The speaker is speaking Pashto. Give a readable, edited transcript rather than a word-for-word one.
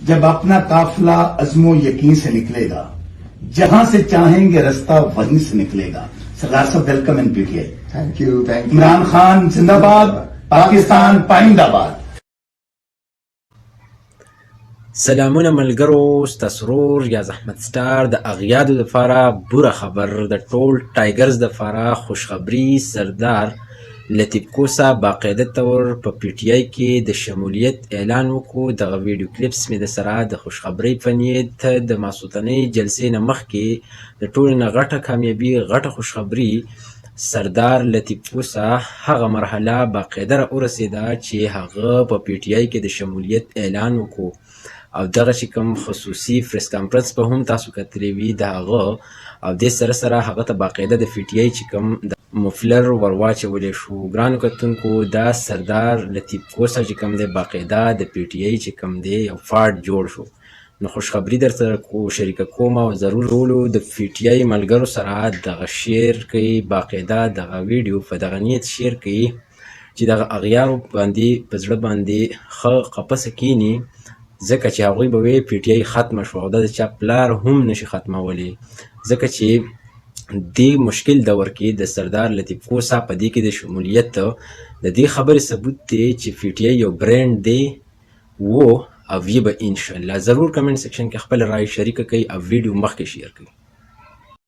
जब अपना काफिला अज़्मो यकीन से निकलेगा, जहां से चाहेंगे रास्ता वहीं से निकलेगा। सरदार साहब, welcome in PTI. Thank you. Imran Khan जिंदाबाद, पाकिस्तान पाइंदाबाद। سلامونه ملګرو، ستاسو ورور یا زحمت ستار د اغیادو دپاره بوره خبر د ټول ټایګرز دپاره خوشخبري. سردار لطیف کوسه باقاعده طور په پی ټی آی کې د شمولیت اعلان وکړو. دغه ویډیو کلیپس مې د سره د خوشخبرۍ په نیت د ماسوتنۍ جلسې نه مخکې د ټولو نه غټه کامیابي، غټه خوشخبري سردار لطیف کوسه هغه مرحله باقاعده را ورسېده چې هغه په پی ټی آی کې د شمولیت اعلان وکړو، او دغه چې کوم خصوصي پریس کانفرنس به هم تاسو کتلی وي د هغه، او دې سره سره هغه ته باقاعده د پی ټی آی چې کوم مفلر ور واچولی شو. ګرانو کتونکو، دا سردار لطیف کوسه چې کوم دی باقاعده د پی ټی آی چې کوم دی یو فارډ جوړ شو. نو خوشخبري درته شریکه کوم او ضرور ټولو د پی ټی آی ملګرو سره دغه شیر کوي، باقاعده دغه ویډیو په دغه نیت شیر کوي چې دغه اغیارو باندې په زړه باندې ښه قپسه کینی، ځکه چې هغوی به وایي پی ټی آی ختمه شوه او دا د چا پلار هم نشي ختمولی، ځکه چې دې مشکل دور کې د سردار لطیف کوسه په دې کې د شمولیت د دې خبرې ثبوت دی چې پی ټی آی یو برانډ دی او وی به انشاءالله. ضرور کمنټ سیکشن کې خپل رائے شریکه کوي او ویډیو مخکې شیر کوي.